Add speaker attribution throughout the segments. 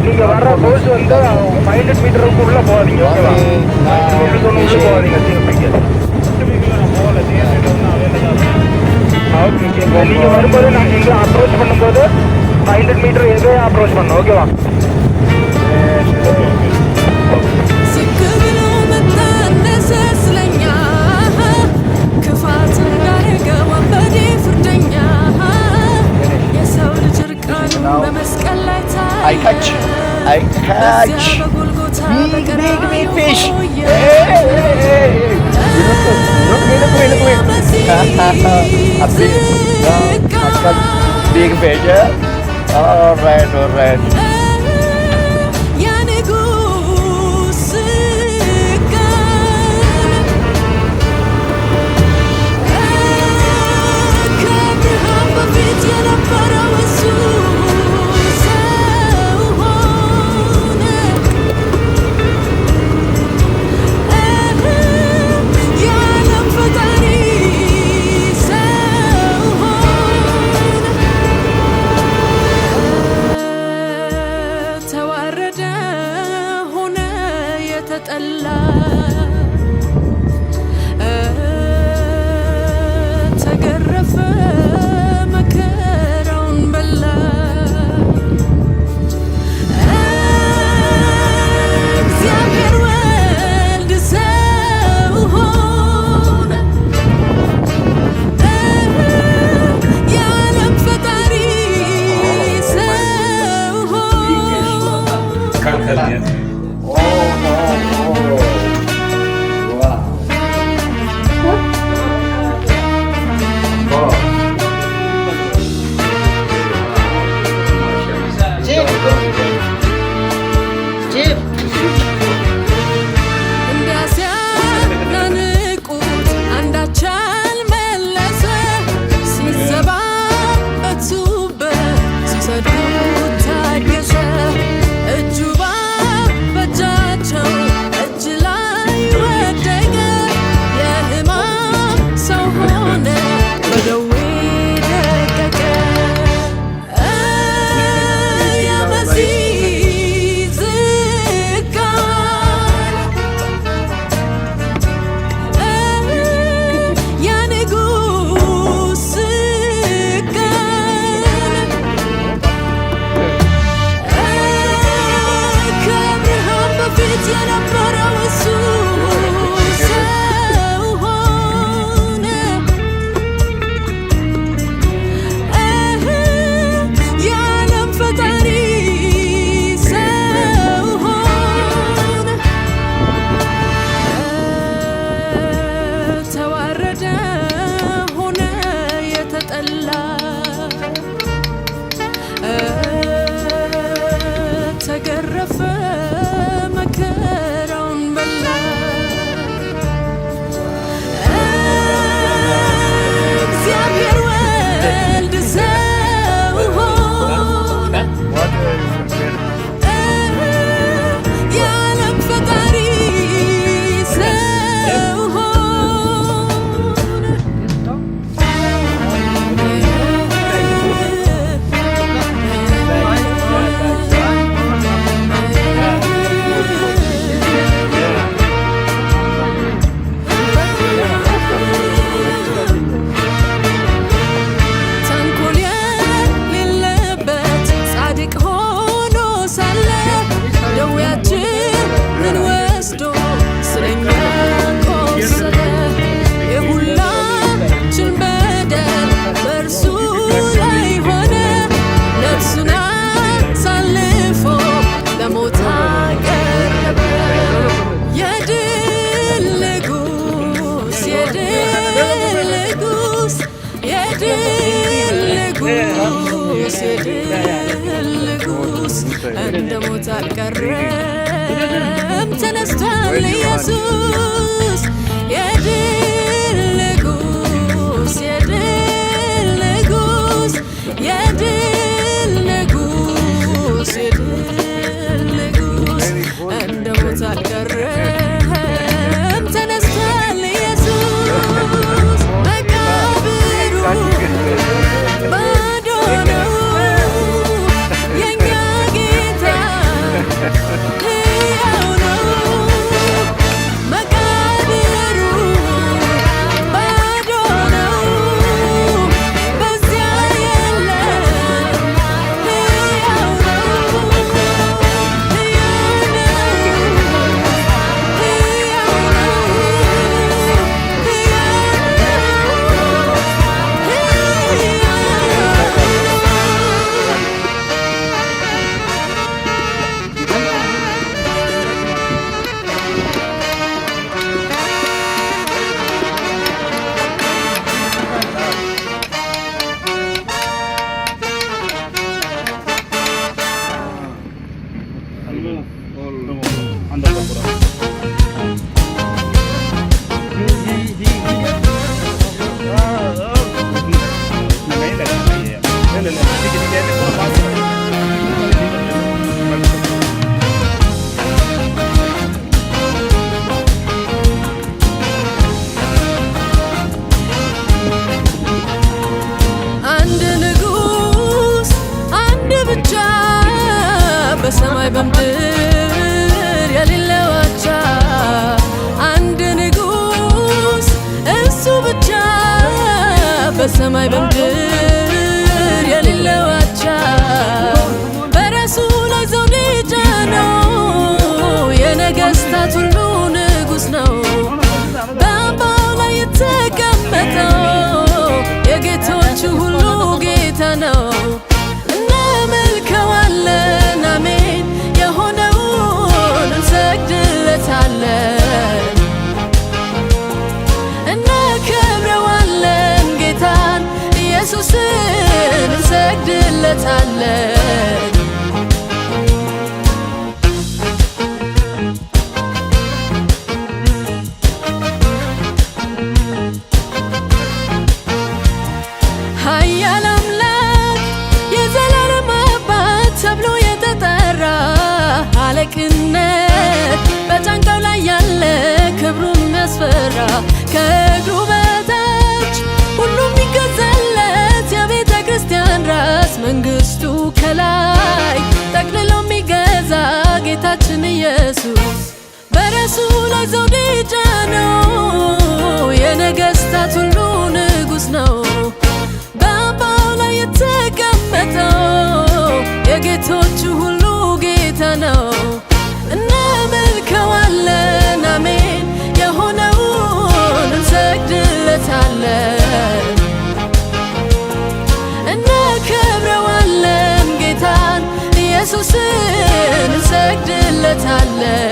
Speaker 1: நீங்க வர்ற கோர்ஸ் வந்து 500 மீட்டருக்குள்ள போகாதீங்க. ஓகேவா? போகாதீங்க. ஓகே. நீங்க வரும்போது நாங்க எங்களை அப்ரோச் பண்ணும்போது 500 மீட்டர் எங்கே அப்ரோச் பண்ணோம். ஓகேவா?
Speaker 2: I catch big fish. Big fish, yeah? Alright.
Speaker 3: እንደሞት አልቀረም ተነስቷል ኢየሱስ የድል ንጉስ የድል ንጉስ የድል ንጉስ የድል ንጉስ እንደሞት አልቀረም ተነስቷል ኢየሱስ መቃብሩ ባዶ ነው የኛ ጌታ በሰማይ በምድር የሌለው አቻ አንድ ንጉሥ እሱ ብቻ በሰማይ በምድር የሌለው አቻ በራሱ ላይ ዘውድ የጫነው የነገሥታት ሁሉ ንጉሥ ነው። በአምባው ላይ የተቀመጠው የጌቶቹ ሁሉ ጌታ ነው። እናመልከዋለን አሜን፣ የሆነውን እንሰግድለታለን። እናከብረዋለን ጌታን ኢየሱስን እንሰግድለታለን። ኃያል አምላክ የዘላለም አባት ተብሎ የተጠራ አለቅነት በጫንቃው ላይ ያለ ክብሩን የሚያስፈራ ከእግሩ በታች ሁሉም የሚገዛለት የቤተ ክርስቲያን ራስ መንግሥቱ ከላይ ጠቅልሎ የሚገዛ ጌታችን ኢየሱስ በራሱ ላይ ዘውድ የጫነው የነገሥታት ሁሉ ንጉሥ ነው። በአምባው ላይ የተቀመጠው የጌቶቹ ሁሉ ጌታ ነው። እናመልከዋለን አሜን፣ የሆነውን እንሰግድለታለን። እናከብረዋለን ጌታን ኢየሱስን እንሰግድለታለን።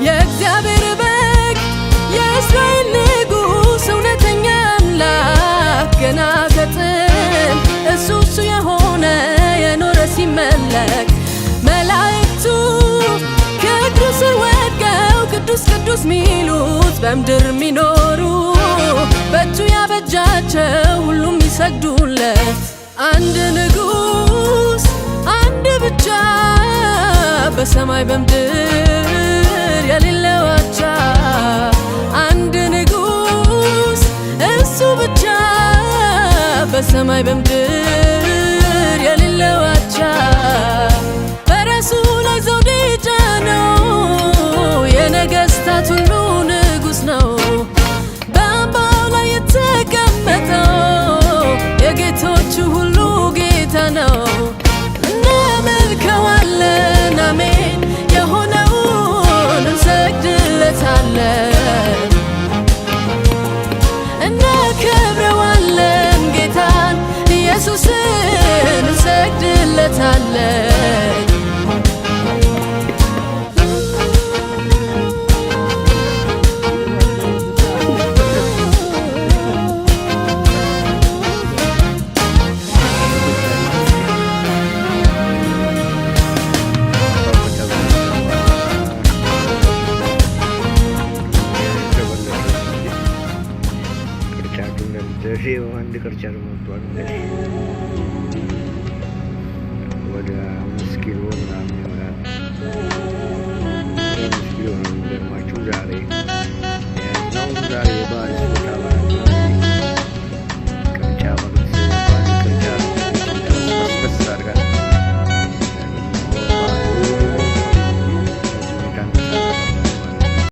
Speaker 3: የእግዚአብሔር በግ የእስራኤል ንጉሥ እውነተኛ አምላክ ገና ከጥንት እሱ የሆነ የኖረ ሲመለክ መላእክቱ ከእግሩ ስር ወድቀው ቅዱስ ቅዱስ ሚሉት በምድር ሚኖሩ በእጁ ያበጃቸው ሁሉም ይሰግዱለት። አንድ ንጉሥ አንድ ብቻ በሰማይ በምድር የሌለው አቻ አንድ ንጉሥ እሱ ብቻ በሰማይ በምድር የሌለው አቻ በራሱ ላይ ዘውድ የጫነው የነገሥታት ሁሉ ንጉሥ ነው። በአምባው ላይ የተቀመጠው የጌቶቹ ሁሉ ጌታ ነው። እናመልከዋለን አሜን፣ የሆነውን እንሰግድለታለን። እናከብረዋለን ጌታን ኢየሱስን እንሰግድለታለን።
Speaker 4: አንድ ቅርጫት ሞልቷል። ወደ 5 ኪሎ ምናምን